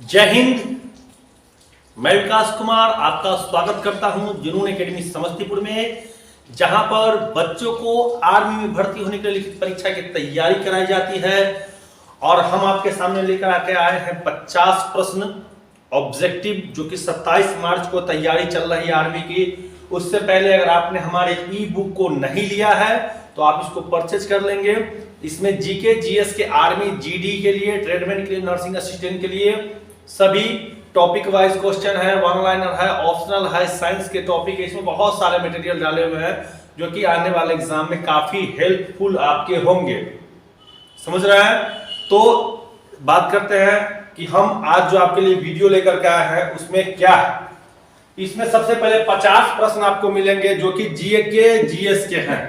जय हिंद। मैं विकास कुमार आपका स्वागत करता हूं जुनून एकेडमी समस्तीपुर में, जहां पर बच्चों को आर्मी में भर्ती होने के लिए लिखित परीक्षा की तैयारी कराई जाती है। और हम आपके सामने लेकर आके आए हैं 50 प्रश्न ऑब्जेक्टिव, जो कि 27 मार्च को तैयारी चल रही है आर्मी की। उससे पहले अगर आपने हमारे ई बुक को नहीं लिया है तो आप इसको परचेज कर लेंगे। इसमें जीके जीएस के, आर्मी जीडी के लिए, ट्रेडमैन के लिए, नर्सिंग असिस्टेंट के लिए सभी टॉपिक वाइज क्वेश्चन है, वन लाइनर है, ऑप्शनल है, साइंस के टॉपिक है। इसमें बहुत सारे मटेरियल डाले हुए हैं जो कि आने वाले एग्जाम में काफी हेल्पफुल आपके होंगे। समझ रहे हैं? तो बात करते हैं कि हम आज जो आपके लिए वीडियो लेकर के आए हैं उसमें क्या है। इसमें सबसे पहले 50 प्रश्न आपको मिलेंगे जो कि जीके जीएस के हैं।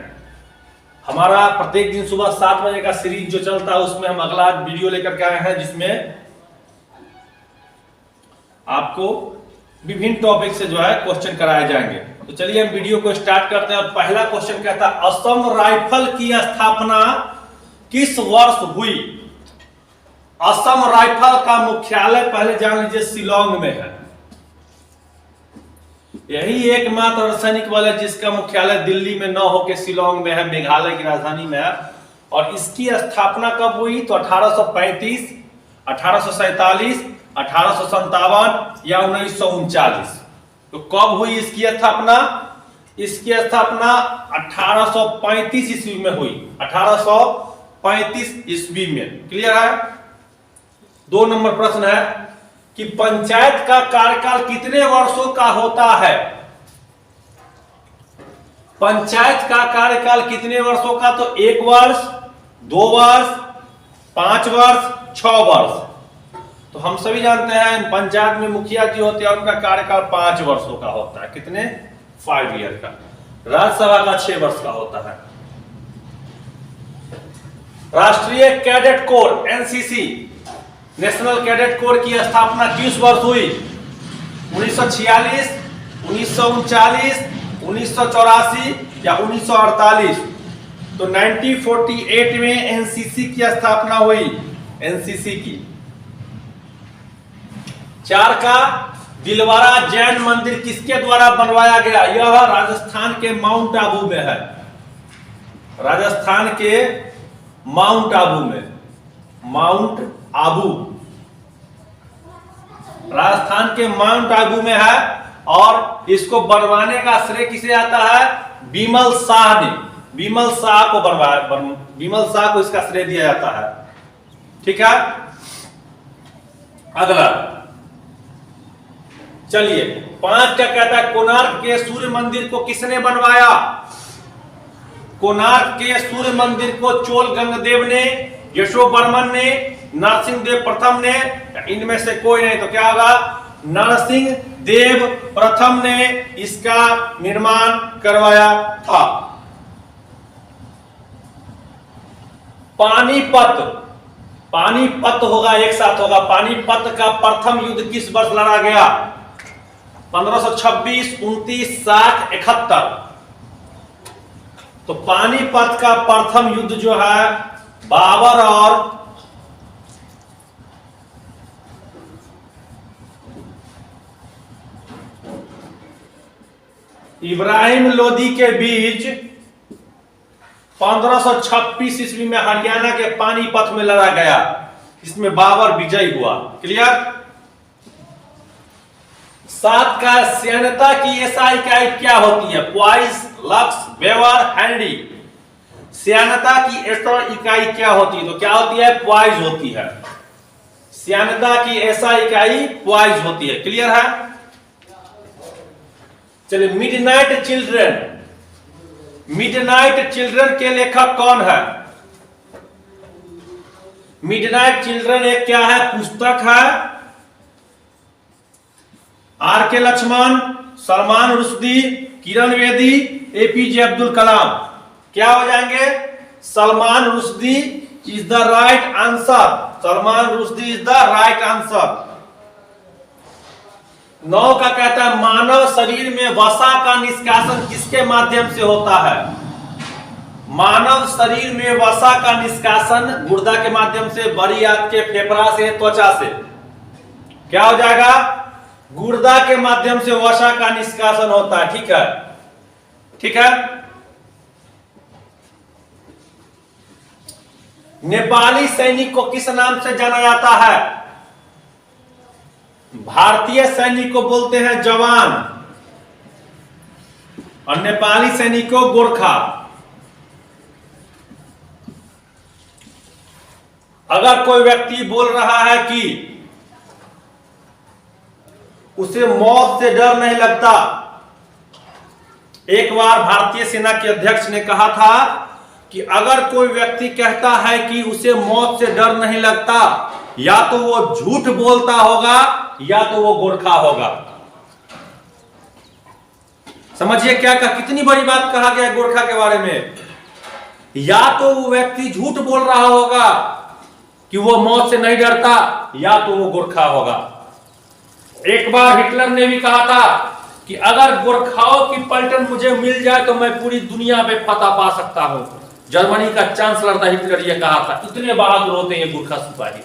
हमारा प्रत्येक दिन सुबह 7 बजे का सीरीज जो चलता है उसमें हम अगला वीडियो लेकर के आए हैं, जिसमें आपको विभिन्न टॉपिक से जो है क्वेश्चन कराए जाएंगे। तो चलिए हम वीडियो को स्टार्ट करते हैं। और पहला क्वेश्चन कहता है, असम राइफल की स्थापना किस वर्ष हुई? असम राइफल का मुख्यालय पहले जान लीजिए शिलांग में है। यही एकमात्र रासायनिक बल है जिसका मुख्यालय दिल्ली में न होकर शिलांग में है, मेघालय की राजधानी में है। और इसकी स्थापना कब हुई? तो 1835, 1847, 1857 या 1939। तो कब हुई इसकी स्थापना? इसकी स्थापना 1835 ईस्वी में हुई। 1835 ईस्वी में। क्लियर है? 2 नंबर प्रश्न है कि पंचायत का कार्यकाल कितने वर्षों का होता है? पंचायत का कार्यकाल कितने वर्षों का? तो 1 वर्ष, 2 वर्ष, 5 वर्ष, 6 वर्ष। तो हम सभी जानते हैं पंचायत में मुखिया जी होते हैं, उनका कार्यकाल 5 वर्षों का होता है। कितने? 5 ईयर का। राज्यसभा का 6 वर्ष का होता है। राष्ट्रीय cadet corps NCC, national cadet corps की स्थापना किस वर्ष हुई? 1946, 1939, 1984 या 1948? तो 1948 में एनसीसी की स्थापना हुई। एनसीसी की। 4 का दिलवारा जैन मंदिर किसके द्वारा बनवाया गया? यह राजस्थान के माउंट आबू में है। राजस्थान के माउंट आबू में। माउंट आबू राजस्थान के माउंट आबू में है। और इसको बनवाने का श्रेय किसे आता है? बिमल शाह ने। बिमल शाह को बनवाया। बिमल शाह को इसका श्रेय दिया जाता है। ठीक है? अगला चलिए 5 का कहता है, कोणार्क के सूर्य मंदिर को किसने बनवाया? कोणार्क के सूर्य मंदिर को चोल गंगदेव ने, यशोवर्मन ने, नरसिंह देव प्रथम ने, इनमें से कोई नहीं। तो क्या होगा? नरसिंह देव प्रथम ने इसका निर्माण करवाया था। पानीपत, पानीपत होगा, एक साथ होगा। पानीपत का प्रथम युद्ध किस वर्ष लड़ा गया? 1526, 29, 60, 71। तो पानीपत का प्रथम युद्ध जो है बाबर और इब्राहिम लोदी के बीच 1526 ईस्वी में हरियाणा के पानीपत में लड़ा गया। इसमें बाबर विजयी हुआ। क्लियर? 7 का सैन्यता की एसआई इकाई क्या होती है? Poise, lux, weber, henry. सैन्यता की एसआई इकाई क्या होती है? तो क्या होती है? पॉइस होती है। सैन्यता की एसआई इकाई पॉइस होती है। क्लियर है? चलिए मिडनाइट चिल्ड्रन, मिडनाइट चिल्ड्रन के लेखक कौन है? मिडनाइट चिल्ड्रन एक क्या है? पुस्तक है। आर के लक्ष्मण, सलमान रुश्दी, किरण बेदी, एपीजे अब्दुल कलाम। क्या हो जाएंगे? Salman Rushdie is the right answer. Salman Rushdie is the right answer. 9 का कहता है, मानव शरीर में वसा का निष्कासन किसके माध्यम से होता है? मानव शरीर में वसा का निष्कासन गुर्दा के माध्यम से, बड़ी आंत के, फेफड़ा से, त्वचा से। क्या हो जाएगा? गुर्दा के माध्यम से वसा का निष्कासन होता है। ठीक है, ठीक है। नेपाली सैनिक को किस नाम से जाना जाता है? भारतीय सैनिक को बोलते हैं जवान और नेपाली सैनिक को गोरखा। अगर कोई व्यक्ति बोल रहा है कि उसे मौत से डर नहीं लगता, एक बार भारतीय सेना के अध्यक्ष ने कहा था कि अगर कोई व्यक्ति कहता है कि उसे मौत से डर नहीं लगता, या तो वो झूठ बोलता होगा या तो वो गोरखा होगा। समझिए क्या कितनी बड़ी बात कहा गया है गोरखा के बारे में। या तो वो व्यक्ति झूठ बोल रहा होगा कि वो मौत से नहीं डरता, या तो वो गोरखा होगा। एक बार हिटलर ने भी कहा था कि अगर गोरखाओं की पलटन मुझे मिल जाए तो मैं पूरी दुनिया में फतह पा सकता हूं। जर्मनी का चांसलर था हिटलर, ये कहा था। इतने बहादुर होते हैं गोरखा सिपाही।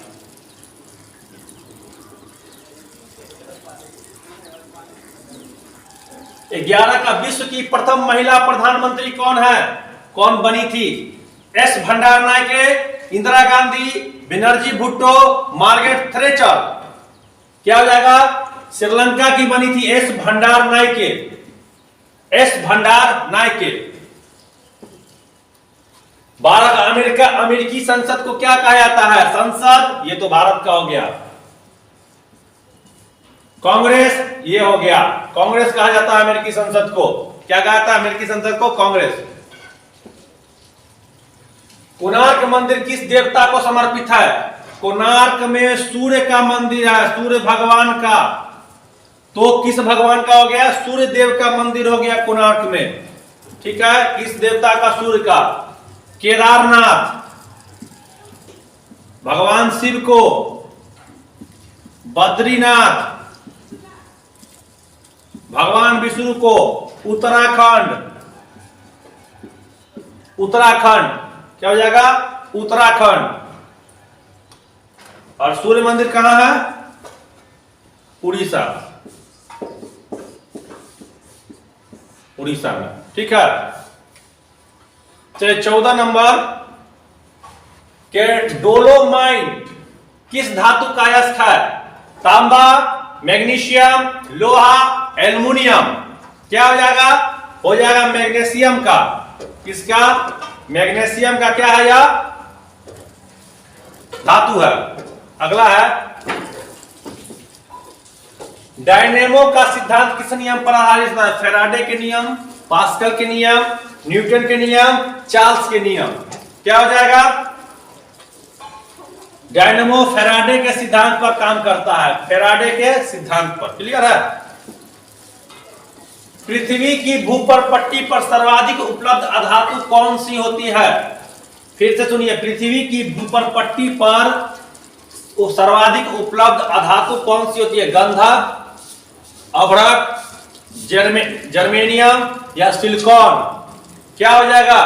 ग्यारह का विश्व की प्रथम महिला प्रधानमंत्री कौन है? कौन बनी थी? एस भंडार नायके, इंदिरा गांधी, बनर्जी भुट्टो, मार्गरेट थ्रेचर। क्या हो जाएगा? श्रीलंका की बनी थी एस भंडार नायके। एस भंडार नायके। भारत अमेरिकी संसद को क्या कहा जाता है? संसद, ये तो भारत का हो गया। कांग्रेस, ये हो गया। कांग्रेस कहा जाता है अमेरिकी संसद को। क्या कहा जाता है अमेरिकी संसद को? कांग्रेस। कोणार्क मंदिर किस देवता को समर्पित है? कोणार्क में सूर्य का मंदिर है, सूर्य भगवान का। तो किस भगवान का हो गया? सूर्य देव का मंदिर हो गया कोणार्क में। ठीक है, किस देवता का? सूर्य का। केदारनाथ भगवान शिव को। बद्रीनाथ भगवान विष्णु को। उत्तराखंड, उत्तराखंड क्या हो जाएगा? उत्तराखंड। और सूर्य मंदिर कहां है? उड़ीसा, उड़ीसा में। ठीक है, चलिए 14 नंबर के डोलोमाइट किस धातु का अयस्क है? तांबा, मैग्नीशियम, लोहा, एल्युमिनियम। क्या हो जाएगा? हो जाएगा मैग्नीशियम का। किसका? मैग्नीशियम का। क्या है? यह धातु है। अगला है डायनेमो का सिद्धांत किस नियम पर आधारित है? फैराडे के नियम, पास्कल के नियम, न्यूटन के नियम, चार्ल्स के नियम। क्या हो जाएगा? डायनेमो फैराडे के सिद्धांत पर काम करता है। फैराडे के सिद्धांत पर। क्लियर है? पृथ्वी की भूपर पट्टी पर सर्वाधिक उपलब्ध अधातु कौन सी होती है? फिर से सुनिए, पृथ्वी की भूपर पट्टी पर सर्वाधिक उपलब्ध अधातु कौन सी होती है? गंधक, अभ्रक, जर्मेनियम या सिलिकॉन। क्या हो जाएगा?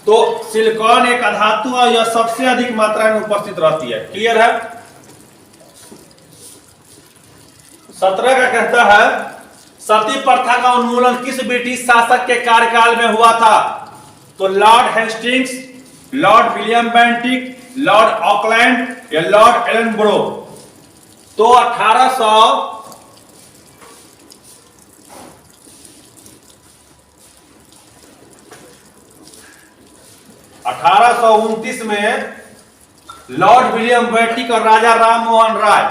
तो सिलिकॉन एक अधातु है, यह सबसे अधिक मात्रा में उपस्थित रहती है। क्लियर है? 17 का कहता है सती प्रथा का उन्मूलन किस ब्रिटिश शासक के कार्यकाल में हुआ था? तो Lord Hastings, Lord William Bentinck, Lord Auckland या लॉर्ड एलनब्रो। तो 1829 में लॉर्ड विलियम बेंटिक और राजा राम मोहन राय,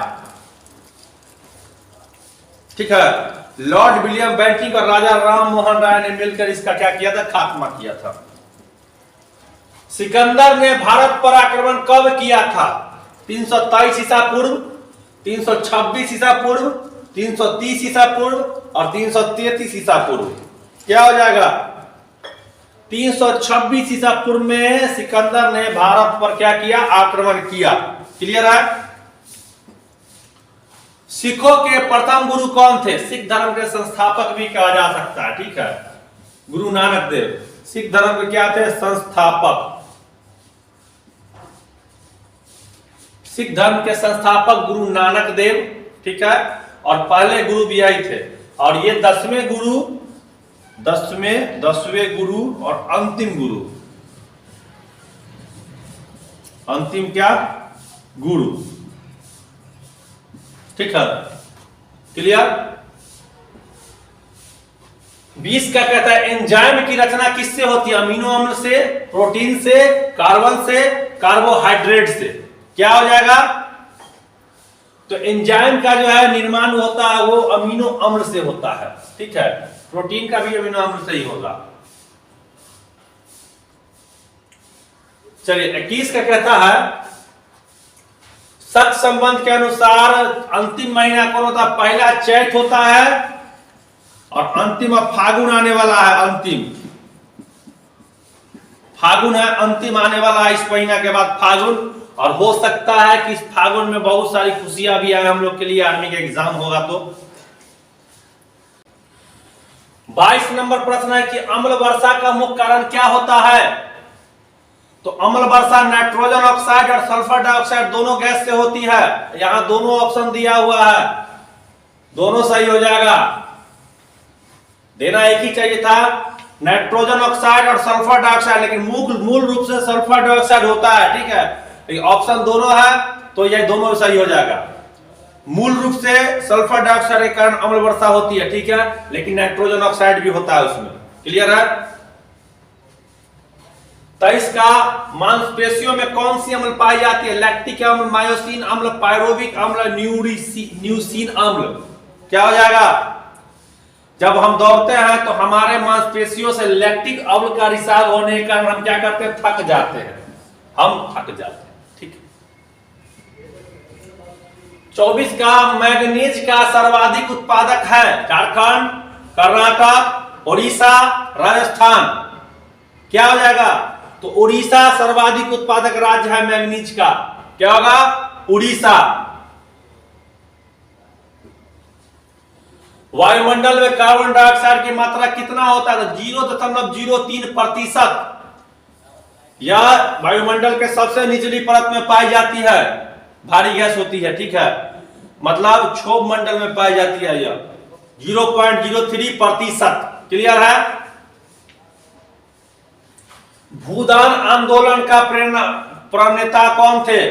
ठीक है, लॉर्ड विलियम बेंटिक और राजा राम मोहन राय ने मिलकर इसका क्या किया था? खात्मा किया था। सिकंदर ने भारत पर आक्रमण कब किया था? 323 ईसा पूर्व, 326 ईसा पूर्व, 330 ईसा पूर्व और 333 ईसा पूर्व। क्या हो जाएगा? 326 ईसा पूर्व में सिकंदर ने भारत पर क्या किया? आक्रमण किया। क्लियर है? सिखों के प्रथम गुरु कौन थे? सिख धर्म के संस्थापक भी कहा जा सकता है। ठीक है, गुरु नानक देव सिख धर्म के क्या थे? संस्थापक। सिख धर्म के संस्थापक गुरु नानक देव ठीक है, और पहले गुरु भी यही थे, और ये 10वें गुरु, 10वें गुरु और अंतिम गुरु, अंतिम क्या, गुरु, ठीक है, क्लियर। 20 का कहता है एंजाइम की रचना किससे होती है, अमीनो अम्ल से, प्रोटीन से, कार्बन से, कार्बोहाइड्रेट से। क्या हो जाएगा, तो एंजाइम का जो है निर्माण होता है वो अमीनो अम्ल से होता है, ठीक है, प्रोटीन का भी अमीनो अम्ल से ही होगा। चलिए 21 का कहता है सख संबंध के अनुसार अंतिम महीना कौन होता है, पहला चैत होता है और अंतिम अब फागुन आने वाला है, अंतिम फागुन है, अंतिम आने वाला है इस महीना के बाद फागुन, और हो सकता है कि इस फागुन में बहुत सारी खुशियां भी आए हम लोग के लिए, आर्मी का एग्जाम होगा तो। 22 नंबर प्रश्न है कि अम्ल वर्षा का मुख्य कारण क्या होता है, तो अम्ल वर्षा नाइट्रोजन ऑक्साइड और सल्फर डाइऑक्साइड दोनों गैस से होती है। यहां दोनों ऑप्शन दिया हुआ है, दोनों सही हो जाएगा, देना एक ही चाहिए था, नाइट्रोजन ऑक्साइड और सल्फर डाइऑक्साइड, लेकिन मूल रूप से सल्फर डाइऑक्साइड होता है, ठीक है, ऑप्शन दोनों है तो ये दोनों सही हो जाएगा। मूल रूप से सल्फर डाइऑक्साइड के कारण अम्ल वर्षा होती है, ठीक है, लेकिन नाइट्रोजन ऑक्साइड भी होता है उसमें, क्लियर है। 23 का मांसपेशियों में कौन सी अम्ल पाई जाती है, लैक्टिक अम्ल, मायोसिन अम्ल, पायरोविक अम्ल, न्यूसिन अम्ल। क्या हो जाएगा, जब हम दौड़ते हैं तो हमारे मांसपेशियों से लैक्टिक अम्ल का रिसाव होने के कारण हम क्या करते हैं, थक जाते हैं, हम थक जाते हैं, ठीक है। 24 का मैग्नीज का सर्वाधिक उत्पादक है, झारखंड, कर्नाटक, उड़ीसा, राजस्थान। क्या हो जाएगा, तो उड़ीसा सर्वाधिक उत्पादक राज्य है मैग्नीज का, क्या होगा, उड़ीसा। वायुमंडल में कार्बन डाइऑक्साइड की मात्रा कितना होता है, 0.03%, यह वायुमंडल के सबसे निचली परत में पाई जाती है, भारी गैस होती है, ठीक है, मतलब क्षोभ मंडल में पाई जाती है यह 0.03%, क्लियर है। भूदान आंदोलन का प्रणेता कौन थे,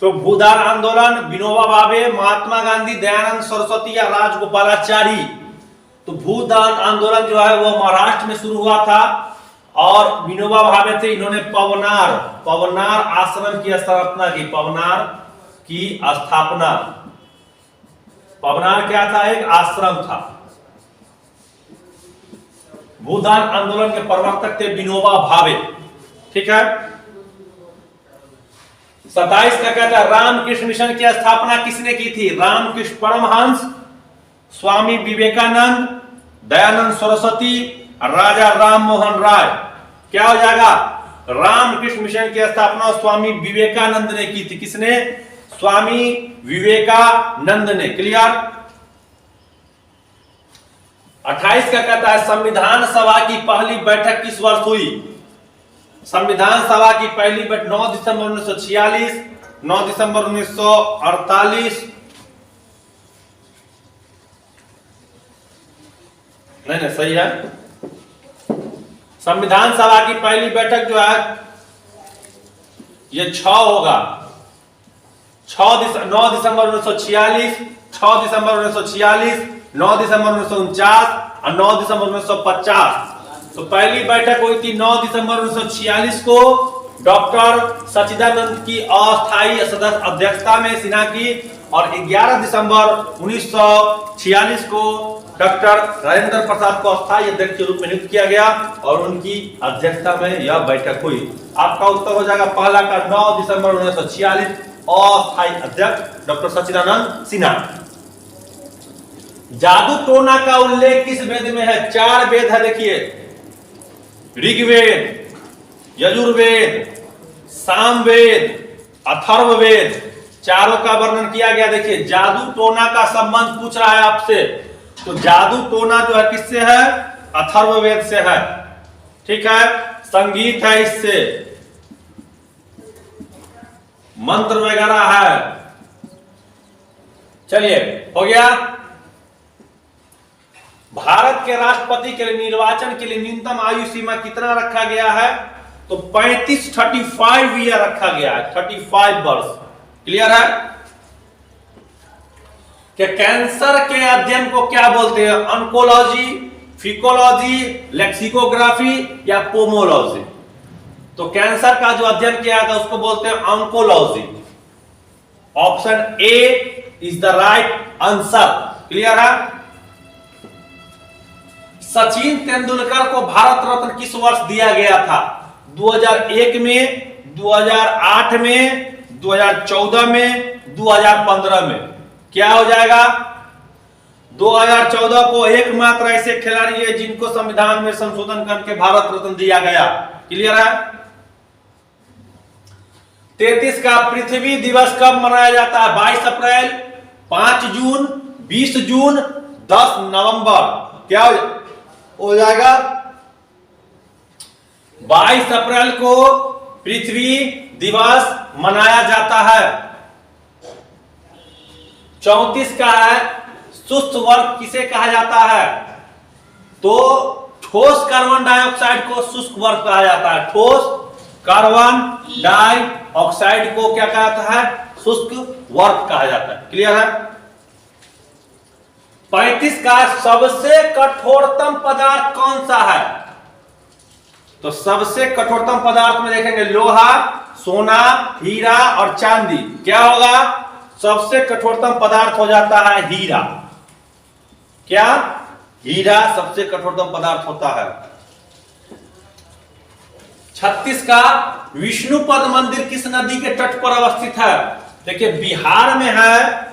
तो भूदान आंदोलन विनोबा भावे, महात्मा गांधी, दयानंद सरस्वती या राजगोपालाचारी। तो भूदान आंदोलन जो है वो महाराष्ट्र में शुरू हुआ था, और विनोबा भावे थे, इन्होंने पवनार आश्रम की स्थापना की, पवनार क्या था, एक आश्रम था। भूदान आंदोलन के प्रवर्तक थे विनोबा भावे, ठीक है। 27 का कहता है रामकृष्ण मिशन की स्थापना किसने की थी, रामकृष्ण परमहंस, स्वामी विवेकानंद, दयानंद सरस्वती, राजा राम मोहन राय। क्या हो जाएगा, रामकृष्ण मिशन की स्थापना स्वामी विवेकानंद ने की थी, किसने, स्वामी विवेकानंद ने, क्लियर। 28 का कहता है संविधान सभा की पहली बैठक किस वर्ष हुई, संविधान सभा की पहली बैठक 9 दिसंबर 1946, 9 दिसंबर 1948, नहीं सही है, संविधान सभा की पहली बैठक जो है ये 6 होगा, 9 दिसंबर 1946, 6 दिसंबर 1946, 9 दिसंबर 1949 और 9 दिसंबर 1950। तो पहली बैठक हुई थी 9 दिसंबर 1946 को, डॉक्टर सच्चिदानंद की अस्थायी सदस्य अध्यक्षता में सिन्हा की, और 11 दिसंबर 1946 को डॉक्टर राजेंद्र प्रसाद को अस्थायी अध्यक्ष के रूप में नियुक्त किया गया, और उनकी अध्यक्षता में यह बैठक हुई। आपका उत्तर हो जाएगा पहला का 9 दिसंबर 1946, अस्थायी अध्यक्ष डॉक्टर सच्चिदानंद सिन्हा। जादू टोना का उल्लेख किस वेद में है, 4 वेद है, देखिए, ऋग्वेद, यजुर्वेद, सामवेद, अथर्ववेद, चारों का वर्णन किया गया। देखिए जादू टोना का संबंध पूछ रहा है आपसे, तो जादू टोना जो है किससे है, अथर्ववेद से है, ठीक है, संगीत है, इससे मंत्र वगैरह है। चलिए हो गया। भारत के राष्ट्रपति के लिए निर्वाचन के लिए न्यूनतम आयु सीमा कितना रखा गया है? तो 35 ईयर रखा गया है, 35 वर्ष। क्लियर है? कि कैंसर के अध्ययन को क्या बोलते हैं? ऑन्कोलॉजी, फिकोलॉजी, लेक्सिकोग्राफी या पोमोलॉजी? तो कैंसर का जो अध्ययन किया था उसको बोलते हैं oncology. Option A is the right answer. Clear है? सचिन तेंदुलकर को भारत रत्न किस वर्ष दिया गया था? 2001 में, 2008 में, 2014 में, 2015 में? क्या हो जाएगा? 2014 को एकमात्र ऐसे खिलाड़ी है जिनको संविधान में संशोधन करके भारत रत्न दिया गया। क्लियर है? 33 का पृथ्वी दिवस कब मनाया जाता है? 22 अप्रैल, 5 जून, 20 जून, 10 नवंबर? क्या हो जाएगा? 22 अप्रैल को पृथ्वी दिवस मनाया जाता है। 34 का है शुष्क वर्ग किसे कहा जाता है? तो ठोस कार्बन डाइऑक्साइड को शुष्क वर्ग कहा जाता है। ठोस कार्बन डाइऑक्साइड को क्या कहा जाता है? शुष्क वर्ग कहा जाता है। क्लियर है? 35 का सबसे कठोरतम पदार्थ कौन सा है? तो सबसे कठोरतम पदार्थ में देखेंगे लोहा, सोना, हीरा और चांदी। क्या होगा? सबसे कठोरतम पदार्थ हो जाता है हीरा। क्या? हीरा सबसे कठोरतम पदार्थ होता है। 36 का विष्णुपद मंदिर किस नदी के तट पर अवस्थित है? देखिए बिहार में है,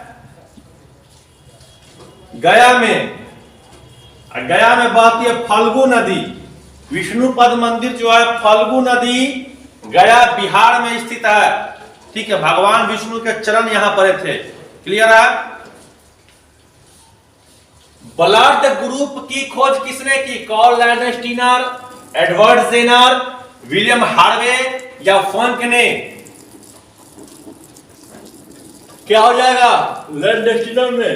गया में। गया में बहती है फल्गु नदी। विष्णुपद मंदिर जो है फल्गु नदी गया बिहार में स्थित है। ठीक है? भगवान विष्णु के चरण यहां पर थे। क्लियर है? ब्लड ग्रुप की खोज किसने की? Karl Landsteiner, Edward Jenner, William Harvey या फंक ने? क्या हो जाएगा? लैंडस्टीनर ने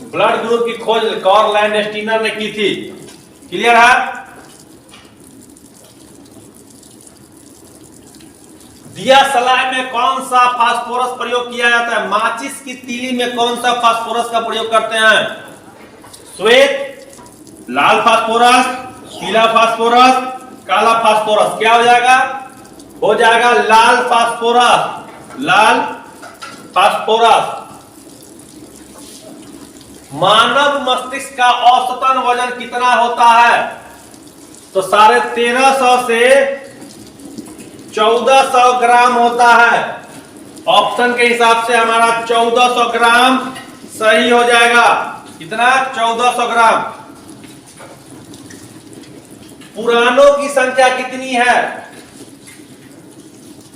ब्लड ग्रुप की खोज कार्ल लैंडस्टीनर ने की थी। क्लियर है? दिया सलाई में कौन सा फास्फोरस प्रयोग किया जाता है? माचिस की तीली में कौन सा फास्फोरस का प्रयोग करते हैं? श्वेत, लाल फास्फोरस, पीला फास्फोरस, काला फास्फोरस? क्या हो जाएगा? हो जाएगा लाल फास्फोरस। लाल फास्फोरस। मानव मस्तिष्क का औसतन वजन कितना होता है? तो 1350 से 1400 ग्राम होता है। ऑप्शन के हिसाब से हमारा 1400 ग्राम सही हो जाएगा। कितना? 1400 ग्राम। पुराणों की संख्या कितनी है?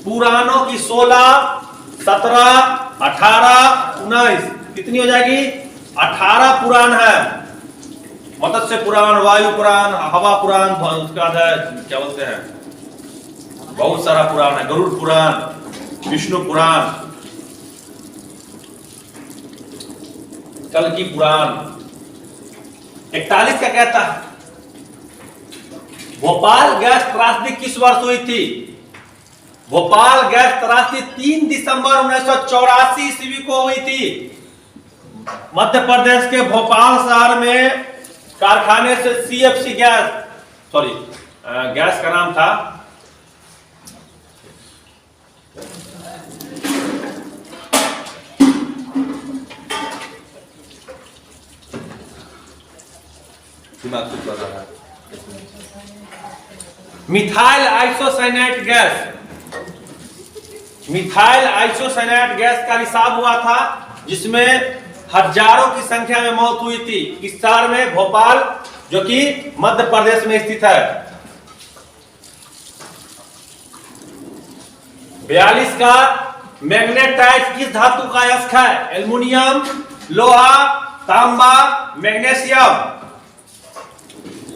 पुराणों की 16, 17, 18, 19 कितनी हो जाएगी? 18 पुराण है। मत्स्य पुराण, वायु पुराण, हवा पुराण, उसके बाद है क्या बोलते हैं, बहुत सारा पुराण है। गरुड़ पुराण, विष्णु पुराण, कल्कि पुराण। 41 का कहता है भोपाल गैस त्रासदी किस वर्ष हुई थी? भोपाल गैस त्रासदी 3 दिसंबर 1984 ईस्वी को हुई थी। मध्य प्रदेश के भोपाल शहर में कारखाने से सीएफसी गैस, गैस का नाम था methyl isocyanate gas. Methyl isocyanate gas का रिसाव हुआ था जिसमें हजारों की संख्या में मौत हुई थी। किस शहर में? भोपाल, जो कि मध्य प्रदेश में स्थित है। 42 का मैग्नेटाइट किस धातु का अयस्क है? एल्युमिनियम, लोहा, तांबा, मैग्नीशियम?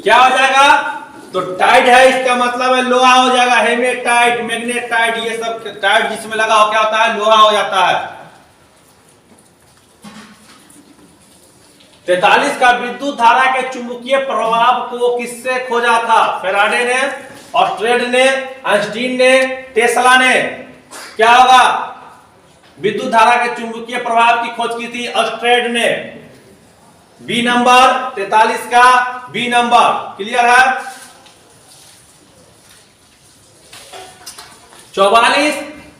क्या हो जाएगा? तो टाइड है, इसका मतलब है लोहा हो जाएगा। हेमेटाइट, मैग्नेटाइट, ये सब टाइड जिसमें लगा हो क्या होता है? लोहा हो जाता है। 43 का विद्युत धारा के चुंबकीय प्रभाव को किससे खोजा था? फैराडे ने, ऑस्ट्रेड ने, आइंस्टीन ने, टेस्ला ने। क्या होगा? विद्युत धारा के चुंबकीय प्रभाव की खोज की थी ऑस्ट्रेड ने। बी नंबर 43 का बी नंबर। क्लियर है? 44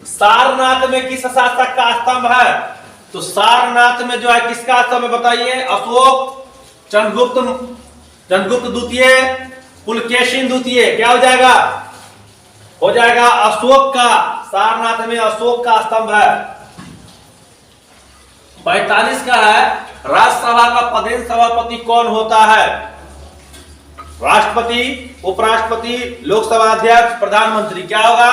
सारनाथ में किस शासक का स्तंभ है? तो सारनाथ में जो है किसका स्तंभ है बताइए? अशोक, चंद्रगुप्त द्वितीय, पुलकेशिन द्वितीय। क्या हो जाएगा? हो जाएगा अशोक का। सारनाथ में अशोक का स्तंभ है। 45 का है राज्यसभा का पदेन सभापति कौन होता है? राष्ट्रपति, उपराष्ट्रपति, लोकसभा अध्यक्ष, प्रधानमंत्री। क्या होगा?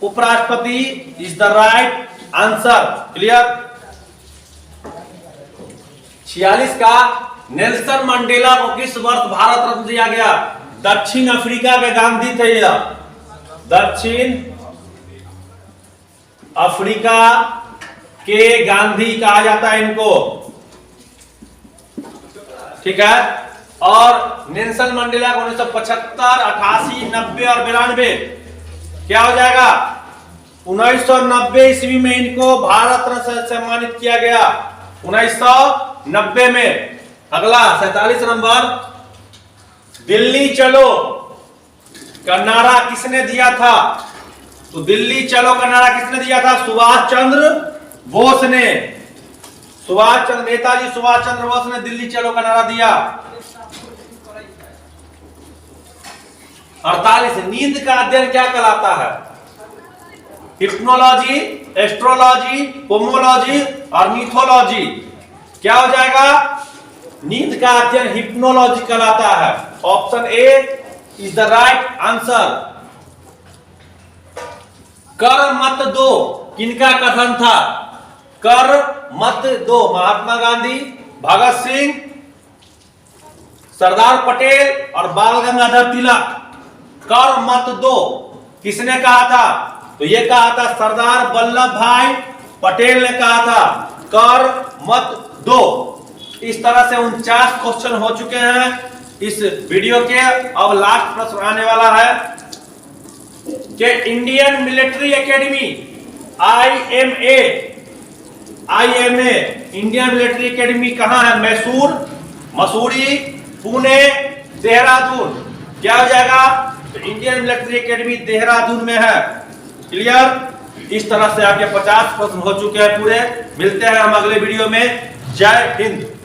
उपराष्ट्रपति is the right answer. Clear? 46 का नेल्सन मंडेला को किस वर्ष भारत रत्न दिया गया? दक्षिण अफ्रीका के गांधी थे यह। दक्षिण अफ्रीका के गांधी कहा जाता है इनको। ठीक है? और नेल्सन मंडेला को 1975, 88, 90 और 92 क्या हो जाएगा? 1990 ईस्वी में इनको भारत रत्न से सम्मानित किया गया। 1990 में। अगला 47 नंबर, दिल्ली चलो का नारा किसने दिया था? तो दिल्ली चलो का नारा किसने दिया था? सुभाष चंद्र बोस ने। नेताजी सुभाष चंद्र बोस ने दिल्ली चलो का नारा दिया। 48 नींद का अध्ययन क्या कहलाता है? हिप्नोलॉजी, एस्ट्रोलॉजी, पोमोलॉजी और मिथोलॉजी। क्या हो जाएगा? नींद का अध्ययन हिप्नोलॉजी कहलाता है। Option A is the right answer. कर मत दो किनका कथन था? कर मत दो महात्मा गांधी, भगत सिंह, सरदार पटेल और बाल गंगाधर तिलक। कर मत दो किसने कहा था? तो ये कहा था सरदार वल्लभ भाई पटेल ने कहा था कर मत दो। इस तरह से 49 क्वेश्चन हो चुके हैं इस वीडियो के। अब लास्ट प्रश्न आने वाला है कि Indian military academy IMA Indian military academy कहां है? मैसूर, मसूरी, पुणे, देहरादून। क्या हो जाएगा? तो इंडियन मिलिट्री एकेडमी देहरादून में है। क्लियर? इस तरह से आपके 50 प्रश्न हो चुके हैं पूरे। मिलते हैं हम अगले वीडियो में। जय हिंद।